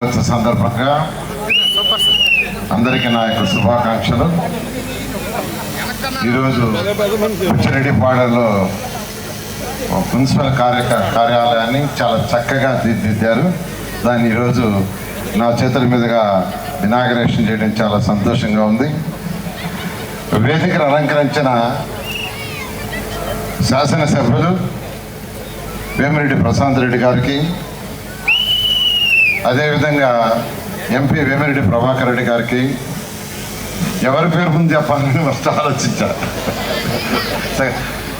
సందర్భంగా అందరికీ నా యొక్క శుభాకాంక్షలు. ఈరోజు పిచ్చిరెడ్డిపాడలో మున్సిపల్ కార్యాలయాన్ని చాలా చక్కగా తీర్చిదిద్దారు. దాన్ని ఈరోజు నా చేతుల మీదుగా ఇనాగరేషన్ చేయడం చాలా సంతోషంగా ఉంది. వేదికను అలంకరించిన శాసనసభ్యులు వేమిరెడ్డి ప్రశాంత్ రెడ్డి గారికి, అదేవిధంగా ఎంపీ వేమిరెడ్డి ప్రభాకర్ రెడ్డి గారికి, ఎవరి పేరు ముందు చెప్పాలని ఫస్ట్ ఆలోచించారు.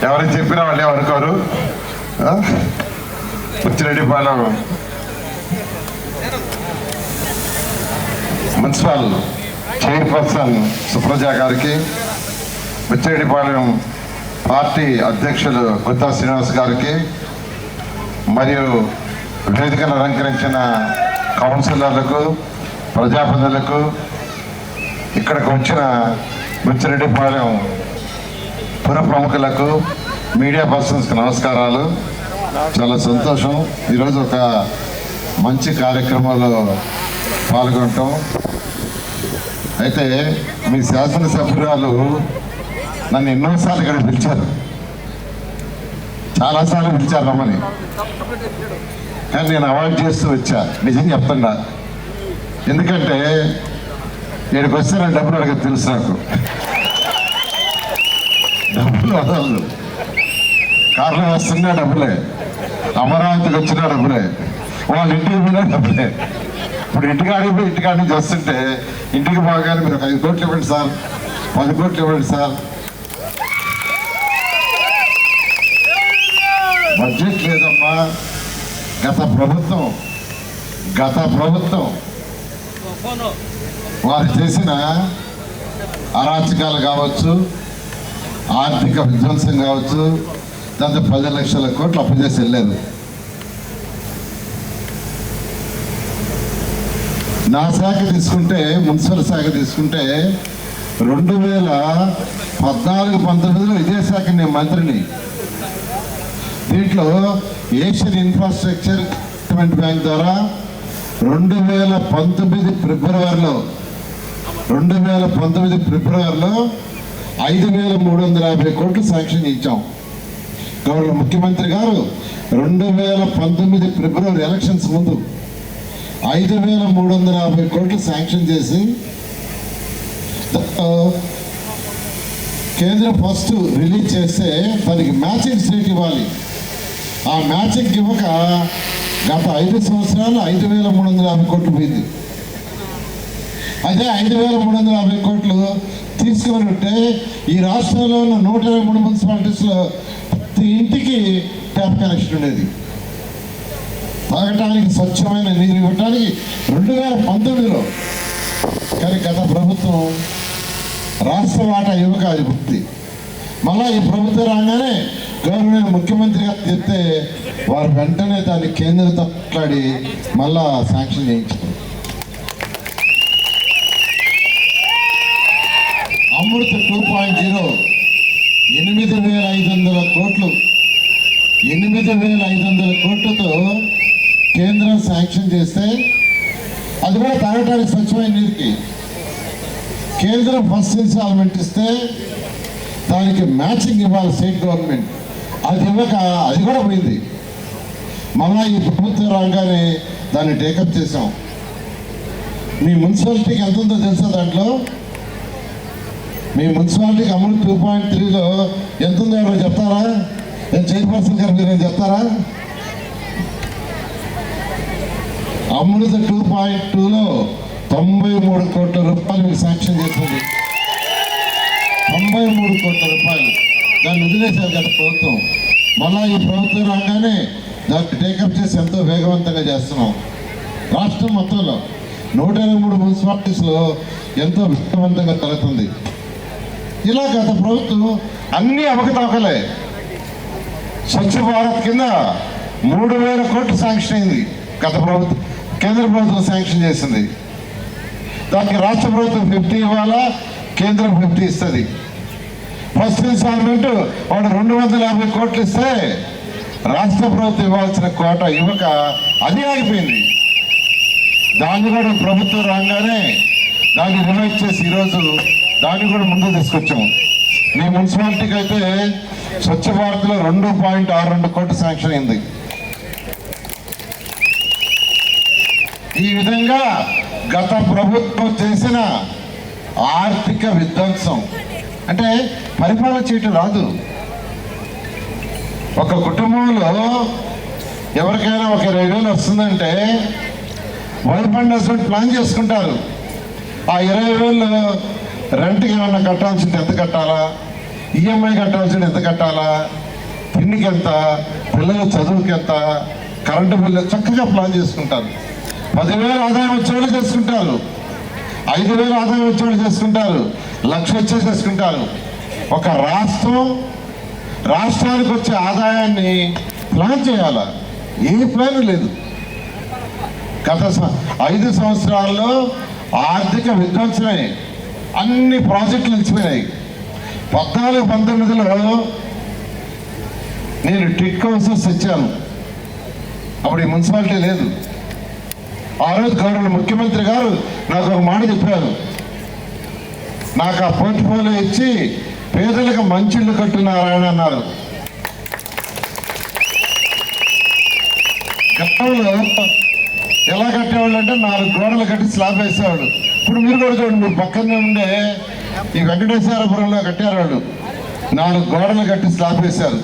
ఎవరికి చెప్పినా వాళ్ళు ఏమనుకోరు. పిచ్చిరెడ్డిపాలెం మున్సిపల్ చైర్పర్సన్ సుప్రజ గారికి, పిచ్చిరెడ్డిపాలెం పార్టీ అధ్యక్షులు గుత్తా శ్రీనివాస్ గారికి, మరియు వేదికను అలంకరించిన కౌన్సిలర్లకు, ప్రజాప్రతినిధులకు, ఇక్కడికి వచ్చిన పిచ్చిరెడ్డిపాలెం పుర ప్రముఖులకు, మీడియా పర్సన్స్కి నమస్కారాలు. చాలా సంతోషం ఈరోజు ఒక మంచి కార్యక్రమంలో పాల్గొనటం. అయితే మీ శాసనసభ్యురాలు నన్ను ఎన్నోసార్లు ఇక్కడ పిలిచారు, చాలాసార్లు పిలిచారు రమ్మని, కానీ నేను అవాయిడ్ చేస్తూ వచ్చా. నిజం చెప్తున్నా, ఎందుకంటే ఇక్కడికి వస్తే నా డబ్బులు అడగదు తెలుసు. నాకు డబ్బులు వదలదు. కార్లో వస్తున్నా డబ్బులే, అమరావతికి వచ్చినా డబ్బులే, వాళ్ళ ఇంటికి పోయినా డబ్బులే. ఇప్పుడు ఇంటికాడికి పోయి ఇంటికాడి నుంచి వస్తుంటే ఇంటికి పోగానే మీరు 5 కోట్లు ఇవ్వండి సార్, 10 కోట్లు ఇవ్వండి సార్. బడ్జెట్ లేదమ్మా. గత ప్రభుత్వం వారు చేసిన అరాచకాలు కావచ్చు, ఆర్థిక విధ్వంసం కావచ్చు, దాంతో 10 లక్షల కోట్లు అప్పు చేసి వెళ్ళారు. నా శాఖ తీసుకుంటే, మున్సిపల్ శాఖ తీసుకుంటే 2014-19లో ఇదే శాఖ నేను మంత్రిని. దీంట్లో ఏషియన్ ఇన్ఫ్రాస్ట్రక్చర్ డెవలప్మెంట్ బ్యాంక్ ద్వారా 2019 ఫిబ్రవరిలో 5,350 కోట్లు శాంక్షన్ ఇచ్చాం. గవర్నర్ ముఖ్యమంత్రి గారు 2019 ఫిబ్రవరి ఎలక్షన్స్ ముందు 5,350 కోట్లు శాంక్షన్ చేసి కేంద్రం ఫస్ట్ రిలీజ్ చేస్తే దానికి మ్యాచింగ్ స్టేట్ ఇవ్వాలి. ఆ మ్యాచింగ్ ఇవ్వక గత 5 సంవత్సరాలు 5,350 కోట్లు పోయింది. అదే 5,350 కోట్లు తీసుకొని ఉంటే ఈ రాష్ట్రంలో ఉన్న 123 మున్సిపాలిటీస్లో ప్రతి ఇంటికి ట్యాప్ కనెక్షన్ ఉండేది. తాగటానికి స్వచ్ఛమైన నీరు ఇవ్వటానికి 2019లో. కానీ గత ప్రభుత్వం రాష్ట్ర వాటా ఇవ్వక అది గుర్తి. మళ్ళా ఈ ప్రభుత్వం రాగానే గవర్నమెంట్ ముఖ్యమంత్రి గారు చెప్తే వారు వెంటనే దాన్ని కేంద్రంతో మాట్లాడి మళ్ళా శాంక్షన్ చేయించారు. అమృత్ 2.0 8,500 కోట్లు, 8,500 కోట్లతో కేంద్రం శాంక్షన్ చేస్తే అది కూడా తాగటానికి స్వచ్ఛమైన నీరుకి కేంద్రం ఫస్ట్ ఇన్స్టాల్మెంట్ ఇస్తే దానికి మ్యాచింగ్ ఇవ్వాలి స్టేట్ గవర్నమెంట్. అది ఇవ్వక అది కూడా పోయింది. మళ్ళా ఈ ప్రభుత్వం రాగానే దాన్ని టేకప్ చేసాం. మీ మున్సిపాలిటీకి ఎంత ఉందో తెలుసా? దాంట్లో మీ మున్సిపాలిటీకి అమృత్ 2.3లో ఎంత ఉందో ఎవరో చెప్తారా? నేను చైర్పర్సన్ గారు మీరు చెప్తారా? అమృత్ 2.2లో 93 కోట్ల రూపాయలు మీకు శాంక్షన్ చేస్తుంది. 93 కోట్ల రూపాయలు దాన్ని వదిలేశారు గత ప్రభుత్వం. మళ్ళా ఈ ప్రభుత్వం రాగానే దాన్ని టేకప్ చేసి ఎంతో వేగవంతంగా చేస్తున్నాం. రాష్ట్రం మొత్తంలో 123 మున్సిపాలిటీస్లో ఎంతో వేగవంతంగా జరుగుతుంది. ఇలా గత ప్రభుత్వం అన్ని అవకతవకలే. స్వచ్ఛ భారత్ కింద 3,000 కోట్లు శాంక్షన్ అయింది. గత ప్రభుత్వం, కేంద్ర ప్రభుత్వం శాంక్షన్ చేసింది. దానికి రాష్ట్ర ప్రభుత్వం 50 ఇవ్వాలా, కేంద్రం 50 ఇస్తుంది. ఫస్ట్ ఇన్స్టాల్మెంట్ వాడు 250 కోట్లు ఇస్తే రాష్ట్ర ప్రభుత్వం ఇవ్వాల్సిన కోట ఇవ్వక అది ఆగిపోయింది. దాన్ని కూడా ప్రభుత్వం రాగానే దాన్ని రివైజ్ చేసి ఈరోజు దాన్ని కూడా ముందుకు తీసుకొచ్చాము. మీ మున్సిపాలిటీకి అయితే స్వచ్ఛ భారత్లో 2.62 కోట్లు శాంక్షన్ అయింది. ఈ విధంగా గత ప్రభుత్వం చేసిన ఆర్థిక విధ్వంసం అంటే పరిపాలన చేయటం రాదు. ఒక కుటుంబంలో ఎవరికైనా ఒక 20,000 వస్తుందంటే వైఫ్ అండ్ హస్బెండ్ ప్లాన్ చేసుకుంటారు. ఆ 20,000 రెంట్కి ఏమన్నా కట్టాల్సింది ఎంత కట్టాలా, ఈఎంఐ కట్టాల్సింది ఎంత కట్టాలా, తిండికి ఎంత, పిల్లల చదువుకి ఎంత, కరెంటు బిల్లు చక్కగా ప్లాన్ చేసుకుంటారు. 10,000 ఆదాయం వచ్చేవాళ్ళు చేసుకుంటారు, 5,000 ఆదాయం వచ్చేవాళ్ళు చేసుకుంటారు, 1,00,000 వచ్చే చేసుకుంటారు. ఒక రాష్ట్రానికి వచ్చే ఆదాయాన్ని ప్లాన్ చేయాలా, ఏ ప్లాన్ లేదు. గత 5 సంవత్సరాల్లో ఆర్థిక విధ్వంసమే, అన్ని ప్రాజెక్టులు నిలిచిపోయినాయి. 14-19లో నేను టిట్ హౌసెస్ ఇచ్చాను. అప్పుడు ఈ మున్సిపాలిటీ లేదు. ఆ రోజు గౌరవ ముఖ్యమంత్రి గారు నాకు ఒక మాట చెప్పారు, నాకు ఆ పోర్ట్ఫోలియో ఇచ్చి పేదలకు మంచి ఇల్లు కట్టు నారాయణ అన్నారు. గతంలో ఎలా కట్టేవాళ్ళు అంటే 4 గోడలు కట్టి స్లాబ్ వేసేవాడు. ఇప్పుడు మీరు కూడా చూడండి, మీరు పక్కనే ఉండే ఈ వెంకటేశ్వరపురంలో కట్టారు వాళ్ళు, 4 గోడలు కట్టి స్లాబ్ వేశారు.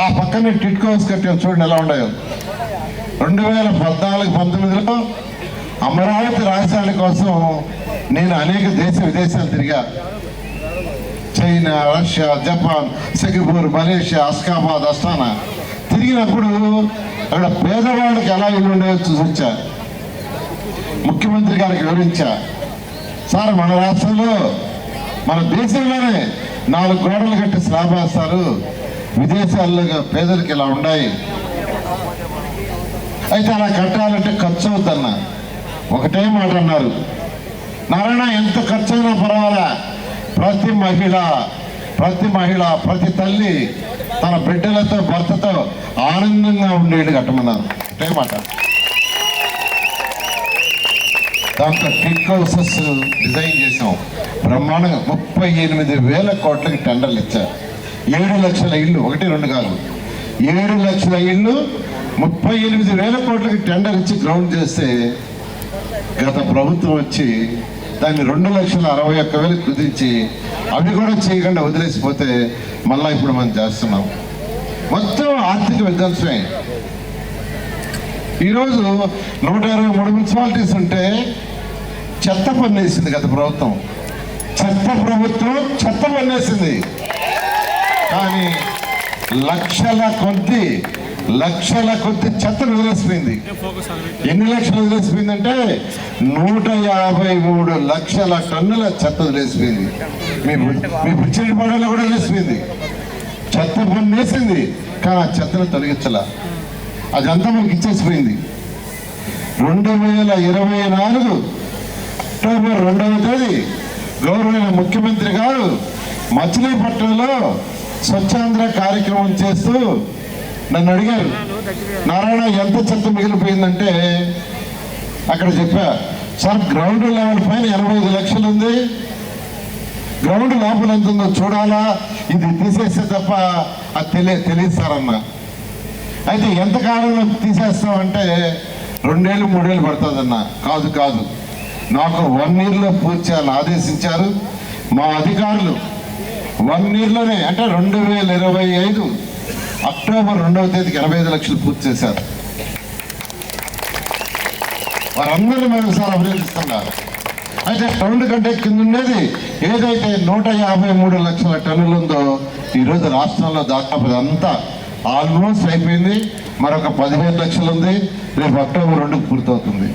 ఆ పక్కనే టిట్ హౌస్ కట్టారు, చూడండి ఎలా ఉన్నాయో. 2014-19లో అమరావతి రాజధాని కోసం నేను అనేక విదేశాలు తిరిగా. China, Russia, Japan, Singapore, Malaysia, Ashgabat, Astana తిరిగినప్పుడు అక్కడ పేదవాళ్ళకి ఎలా ఇల్లు ఉండేదో చూసొచ్చా. ముఖ్యమంత్రి గారికి వివరించా, సార్ మన రాష్ట్రంలో మన దేశంలోనే 4 గోడలు కట్టి స్లాబ్ వేస్తారు, విదేశాల్లో పేదలకు ఇలా ఉన్నాయి. అయితే అలా కట్టాలంటే ఖర్చు అవుద్దన్న ఒకటే మాట అన్నారు, నారాయణ ఎంత ఖర్చు అయినా పర్వాలా, ప్రతి మహిళ ప్రతి తల్లి తన బిడ్డలతో భర్తతో ఆనందంగా ఉండేది కట్టమన్నారు. ఒకటే మాట. దాంట్లో టిట్ హౌసెస్ డిజైన్ చేసాం బ్రహ్మాండంగా. 38,000 కోట్లకి టెండర్లు ఇచ్చారు. 7 లక్షల ఇళ్ళు, 1-2 కాదు, 7 లక్షల ఇళ్ళు 38,000 కోట్లకి టెండర్ ఇచ్చి గ్రౌండ్ చేస్తే గత ప్రభుత్వం వచ్చి దాన్ని 2,61,000 కుదించి అవి కూడా చేయకుండా వదిలేసిపోతే మళ్ళీ ఇప్పుడు మనం చేస్తున్నాం. మొత్తం ఆర్థిక విధ్వంసమే. ఈరోజు 123 మున్సిపాలిటీస్ ఉంటే చెత్త పన్నేసింది గత ప్రభుత్వం. చెత్త పన్నేసింది. కానీ లక్షల కొద్ది చెత్తను వదిలేసిపోయింది. ఎన్ని లక్షలు వదిలేసిపోయిందంటే 153 లక్షల టన్నుల చెత్త వదిలేసిపోయింది. మీ బుచ్చిరెడ్డిపాడలో కూడా వదిలేసిపోయింది. చెత్త పన్నేసింది, కానీ ఆ చెత్తను తొలగించాల. అదంతా మనకి ఇచ్చేసిపోయింది. 2024 అక్టోబర్ 2వ తేదీ గౌరవ ముఖ్యమంత్రి గారు మచిలీపట్నంలో స్వచ్ఛాంధ్ర కార్యక్రమం చేస్తూ నన్ను అడిగారు, నారాయణ ఎంత చెత్త మిగిలిపోయిందంటే అక్కడ చెప్పా, సార్ గ్రౌండ్ లెవెల్ పైన 85 లక్షలు ఉంది, గ్రౌండ్ లోపల ఎంత ఉందో చూడాలా, ఇది తీసేస్తే తప్ప అది తెలియదు సార్ అన్న. అయితే ఎంత కాలంలో తీసేస్తామంటే 2-3 ఏళ్ళు పడుతుందన్న. కాదు, నాకు 1 yearలో పూర్తి చేయాలని ఆదేశించారు మా అధికారులు. 1 yearలోనే అంటే 2025 అక్టోబర్ 2వ తేదీకి 85 లక్షలు పూర్తి చేశారు. వారందరూ మరోసారి అభినందిస్తున్నారు. అయితే టౌన్ కంటే కింద ఉండేది ఏదైతే 153 లక్షల టన్నులు ఉందో ఈరోజు రాష్ట్రంలో దాదాపు అంతా ఆల్మోస్ట్ అయిపోయింది. మరొక 15 లక్షలు ఉంది, రేపు అక్టోబర్ 2కి పూర్తవుతుంది.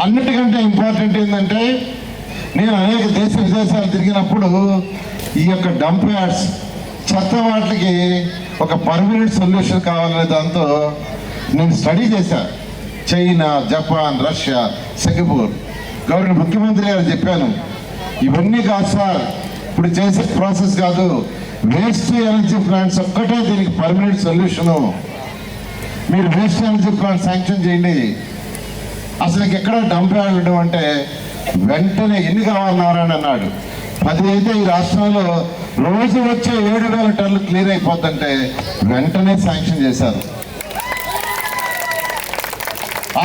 అన్నిటికంటే ఇంపార్టెంట్ ఏంటంటే నేను అనేక విదేశాలు తిరిగినప్పుడు ఈ యొక్క డంప్ యార్డ్స్ చెత్త వాటికి ఒక పర్మనెంట్ సొల్యూషన్ కావాలనే దాంతో నేను స్టడీ చేశాను. China, Japan, Russia, Singapore. Governor ముఖ్యమంత్రి గారు చెప్పాను, ఇవన్నీ కాదు సార్, ఇప్పుడు చేసే ప్రాసెస్ కాదు, వేస్ట్ ఎనర్జీ ప్లాంట్స్ ఒక్కటే దీనికి పర్మనెంట్ సొల్యూషను. మీరు వేస్ట్ ఎనర్జీ ప్లాంట్ శాంక్షన్ చేయండి. అసలు ఎక్కడ డంప్ యార్డ్ అంటే వెంటనే ఎన్ని కావాలన్నారని అన్నాడు. 10 అయితే ఈ రాష్ట్రంలో రోజు వచ్చే 7,000 టన్నులు క్లియర్ అయిపోతుంటే వెంటనే శాంక్షన్ చేశారు.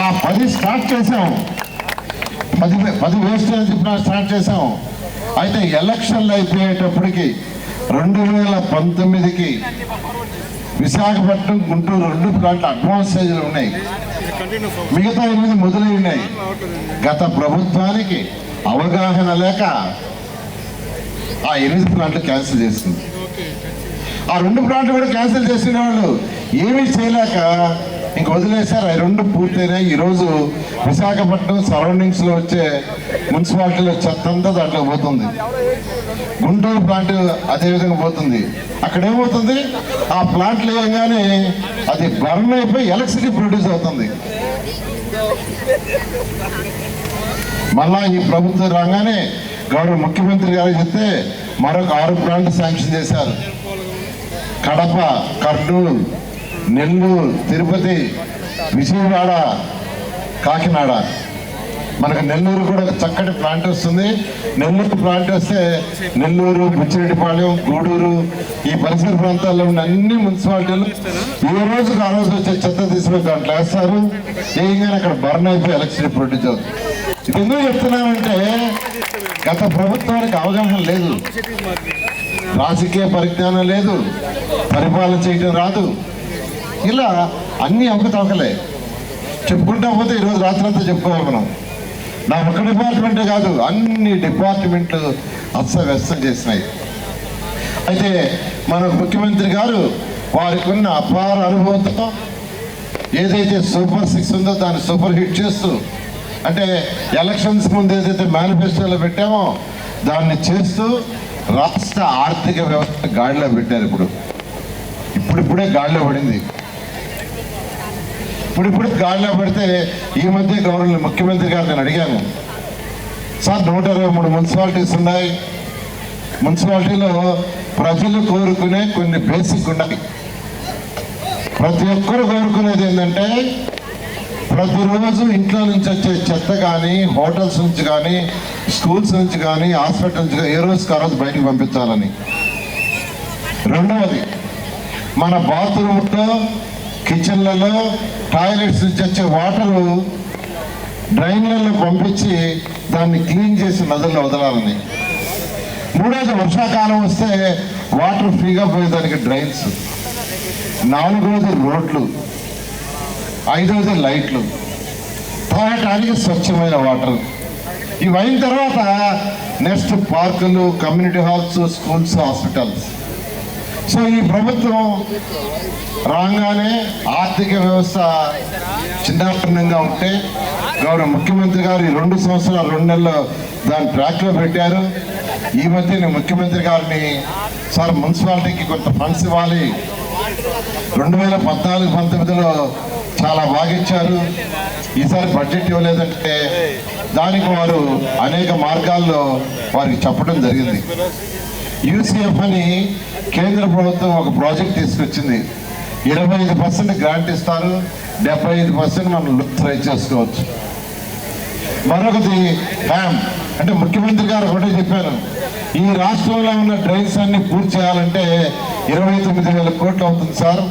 ఆ 10 స్టార్ట్ చేసాం, 10 వేస్ట్ ఎనర్జీ ప్లాంట్ స్టార్ట్ చేసాం. అయితే ఎలక్షన్లు అయిపోయేటప్పటికి 2019కి విశాఖపట్నం, గుంటూరు 2 ప్లాంట్లు అడ్వాన్స్ స్టేజ్లు ఉన్నాయి. మిగతా 8 మొదలై ఉన్నాయి. గత ప్రభుత్వానికి అవగాహన లేక ఆ 8 ప్లాంట్లు క్యాన్సిల్ చేసింది. ఆ 2 ప్లాంట్లు కూడా క్యాన్సిల్ చేసిన వాళ్ళు ఏమీ చేయలేక ఇంక వదిలేశారు. ఆ 2 పూర్తయినాయి. ఈరోజు విశాఖపట్నం సరౌండింగ్స్లో వచ్చే మున్సిపాలిటీలో చెత్త అంతా దాంట్లో పోతుంది. గుంటూరు ప్లాంట్ అదేవిధంగా పోతుంది. అక్కడ ఏమవుతుంది, ఆ ప్లాంట్లు వేయగానే అది బర్న్ అయిపోయి ఎలక్ట్రిసిటీ ప్రొడ్యూస్ అవుతుంది. మళ్ళా ఈ ప్రభుత్వం రాగానే గౌరవ ముఖ్యమంత్రి గారు చెప్తే మరొక 6 ప్లాంట్లు శాంక్షన్ చేశారు. కడప, కర్నూలు, నెల్లూరు, తిరుపతి, విజయవాడ, కాకినాడ. మనకు నెల్లూరు కూడా చక్కటి ప్లాంట్ వస్తుంది. నెల్లూరు ప్లాంట్ వస్తే నెల్లూరు, బుచ్చిరెడ్డిపాళెం, గూడూరు ఈ పరిసర ప్రాంతాల్లో ఉన్న అన్ని మున్సిపాలిటీలు ఏ రోజుకు ఆ రోజు వచ్చే చెత్త తీసుకుని దాంట్లో వేస్తారు. ఏయంగానే అక్కడ బర్న్ అయిపోయి ఎలక్ట్రిసిటీ ప్రొడ్యూస్ అవుతుంది. ఇది ఎందుకు చెప్తున్నానంటే గత ప్రభుత్వానికి అవగాహన లేదు, రాజకీయ పరిజ్ఞానం లేదు, పరిపాలన చేయడం రాదు. ఇలా అన్ని అవకతవకలే చెప్పుకుంటా పోతే ఈరోజు రాత్రంతా చెప్పుకోవాలి మనం. నా ఒక్క డిపార్ట్మెంటే కాదు, అన్ని డిపార్ట్మెంట్లు అస్తవ్యస్తం చేసినాయి. అయితే మన ముఖ్యమంత్రి గారు వారికి ఉన్న అపార అనుభవంతో ఏదైతే సూపర్ 6 ఉందో దాన్ని సూపర్ హిట్ చేస్తూ, అంటే ఎలక్షన్స్ ముందు ఏదైతే మేనిఫెస్టోలో పెట్టామో దాన్ని చేస్తూ రాష్ట్ర ఆర్థిక వ్యవస్థ గాడిలో పెట్టారు. ఇప్పుడిప్పుడే గాడిలో పడింది. ఇప్పుడు గాడిలో పడితే ఈ మధ్య గవర్నర్ ముఖ్యమంత్రి గారు నేను అడిగాను, సార్ 123 మున్సిపాలిటీస్ ఉన్నాయి. మున్సిపాలిటీలో ప్రజలు కోరుకునే కొన్ని బేసిక్ ఉన్నాయి. ప్రతి ఒక్కరు కోరుకునేది ఏంటంటే ప్రతిరోజు ఇంట్లో నుంచి వచ్చే చెత్త కానీ, హోటల్స్ నుంచి కానీ, స్కూల్స్ నుంచి కానీ, హాస్పిటల్ నుంచి కానీ ఏ రోజుకి ఆ రోజు బయటకు పంపించాలని. రెండవది, మన బాత్రూమ్లో, కిచెన్లలో, టాయిలెట్స్ నుంచి వచ్చే వాటరు డ్రైన్లలో పంపించి దాన్ని క్లీన్ చేసి నదుల్లో వదలాలని. మూడోది, వర్షాకాలం వస్తే వాటర్ ఫ్రీగా పోయేదానికి డ్రైన్స్. నాలుగవది రోడ్లు. ఐదవది లైట్లు. తాగటానికి స్వచ్ఛమైన వాటర్. ఇవైన తర్వాత నెక్స్ట్ పార్కులు, community halls, schools, hospitals. So ఈ ప్రభుత్వం రాగానే ఆర్థిక వ్యవస్థ చిన్నగా ఉంటే గౌరవ ముఖ్యమంత్రి గారు ఈ 2 సంవత్సరాలు 2 నెలలు దాన్ని ట్రాక్లో పెట్టారు. ఈ మధ్య నేను ముఖ్యమంత్రి గారిని, సార్ మున్సిపాలిటీకి కొంత ఫండ్స్ ఇవ్వాలి, 2014-19లో చాలా బాగా ఇచ్చారు, ఈసారి బడ్జెట్ ఇవ్వలేదంటే దానికి వారు అనేక మార్గాల్లో వారికి చెప్పడం జరిగింది. యూసీఎఫ్ అని కేంద్ర ప్రభుత్వం ఒక ప్రాజెక్ట్ తీసుకొచ్చింది. 25% గ్రాంట్ ఇస్తారు, 75% మనం ట్రై చేసుకోవచ్చు. మరొకటి హ్యామ్, అంటే ముఖ్యమంత్రి గారు ఒకటే చెప్పారు, ఈ రాష్ట్రంలో ఉన్న డ్రైన్స్ అన్ని పూర్తి చేయాలంటే 29,000 కోట్లు అవుతుంది సార్.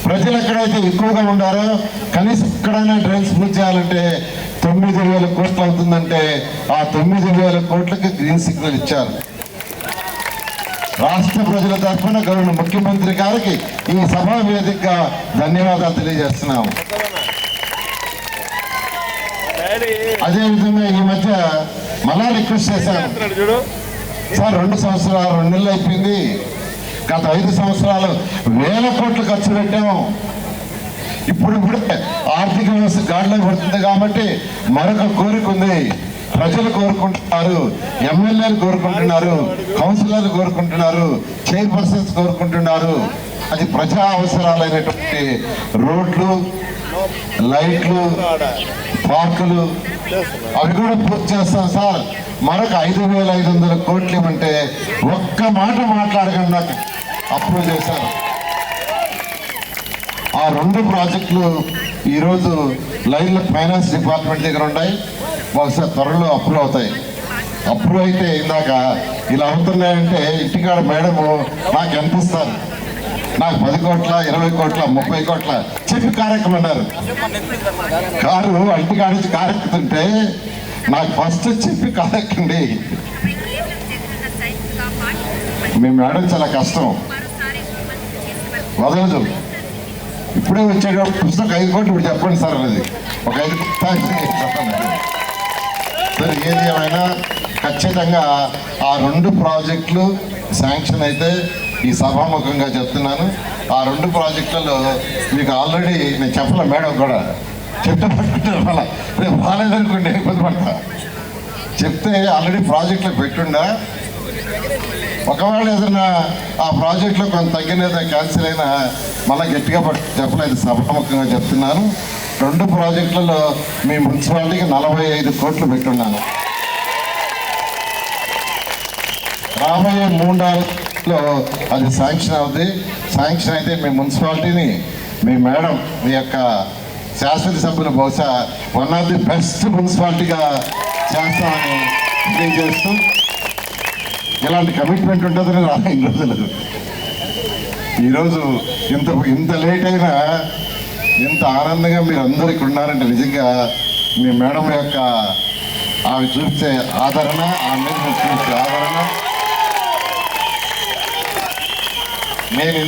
ప్రజలు ఎక్కడైతే ఎక్కువగా ఉండారో కనీసం ఎక్కడైనా డ్రైన్స్ పూర్తి చేయాలంటే 9,000 కోట్లు అవుతుందంటే ఆ 9,000 కోట్లకి గ్రీన్ సిగ్నల్ ఇచ్చారు. రాష్ట్ర ప్రజల తరఫున గౌరవ ముఖ్యమంత్రి గారికి ఈ సభా వేదికగా ధన్యవాదాలు తెలియజేస్తున్నాము. అదేవిధంగా ఈ మధ్య మళ్ళా రిక్వెస్ట్ చేశాను, సార్ 2 సంవత్సరాలు 2 నెలలు అయిపోయింది, గత 5 సంవత్సరాలు వేల కోట్లు ఖర్చు పెట్టాము. ఇప్పుడిప్పుడే ఆర్థిక వ్యవస్థ గాడిలో పడుతుంది కాబట్టి మరొక కోరిక ఉంది. ప్రజలు కోరుకుంటున్నారు, ఎమ్మెల్యేలు కోరుకుంటున్నారు, కౌన్సిలర్లు కోరుకుంటున్నారు, చైర్పర్సన్స్ కోరుకుంటున్నారు. అది ప్రజా అవసరాలైనటువంటి రోడ్లు, లైట్లు, పార్కులు అవి కూడా పూర్తి చేస్తాం సార్. మరొక 5,500 కోట్లు ఇవ్వమంటే ఒక్క మాట మాట్లాడకుండా నాకు అప్రూవ్ చేశారు. ఆ 2 ప్రాజెక్టులు ఈరోజు లైన్లో ఫైనాన్స్ డిపార్ట్మెంట్ దగ్గర ఉన్నాయి. బహుశా త్వరలో అప్రూవ్ అవుతాయి. అప్రూవ్ అయితే ఇందాక ఇలా అవుతున్నాయంటే ఇంటికాడ మేడము నాకు ఎంత ఇస్తారు, నాకు 10 కోట్ల 20 కోట్ల 30 కోట్ల చెప్పి కార్యక్రమం అన్నారు. కారు ఇంటికాడ నుంచి కారెక్కుతుంటే నాకు ఫస్ట్ చెప్పి కారెక్కండి. మీ మేడం చాలా కష్టం వదలదు. ఇప్పుడే వచ్చేటప్పుడు పుస్తకం 5 కోట్లు ఇప్పుడు చెప్పండి సార్ అనేది ఒక 5 చెప్పండి. సరే ఏది ఏమైనా ఖచ్చితంగా ఆ 2 ప్రాజెక్టులు శాంక్షన్ అయితే ఈ సభాముఖంగా చెప్తున్నాను. ఆ 2 ప్రాజెక్టులలో మీకు ఆల్రెడీ నేను చెప్పలే, మేడం కూడా చెప్తే పట్టుకుంటారు. మళ్ళీ రేపు రాలేదనుకోండి ఇబ్బంది పడతా. చెప్తే ఆల్రెడీ ప్రాజెక్టులో పెట్టుండా, ఒకవేళ ఏదైనా ఆ ప్రాజెక్టులో కొంత తగ్గిన క్యాన్సిల్ అయినా మళ్ళీ గట్టిగా చెప్పలేదు, సభాముఖంగా చెప్తున్నాను. 2 ప్రాజెక్టులలో మీ మున్సిపాలిటీకి 45 కోట్లు పెట్టున్నాను. రాబోయే 3 అది శాంక్షన్ అవుతుంది. శాంక్షన్ అయితే మీ మున్సిపాలిటీని మీ మేడం మీ యొక్క శాసనసభ్యులు బహుశా వన్ ఆఫ్ ది బెస్ట్ మున్సిపాలిటీగా చేస్తామని తెలియజేస్తూ, ఇలాంటి కమిట్మెంట్ ఉంటుందని ఇన్ని రోజులు ఈరోజు ఇంత లేట్ అయినా ఇంత ఆనందంగా మీరు అందరూ ఇక్కడ ఉన్నారంటే నిజంగా మీ మేడం యొక్క ఆమె చూపించే ఆదరణ, ఆమె మీద చూపించే ఆదరణ. నేను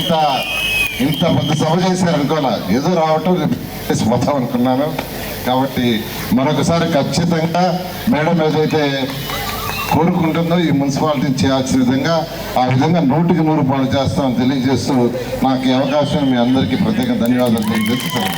ఇంత పెద్ద సభ చేశారనుకోలే, ఏదో రావటం మొత్తం అనుకున్నాను. కాబట్టి మరొకసారి ఖచ్చితంగా మేడం ఏదైతే కోరుకుంటుందో ఈ మున్సిపాలిటీని చేయాల్సిన విధంగా ఆ విధంగా 100కి 100 పాలు చేస్తామని తెలియజేస్తూ నాకు ఈ అవకాశం మీ అందరికీ ప్రత్యేక ధన్యవాదాలు తెలియజేస్తున్నాను.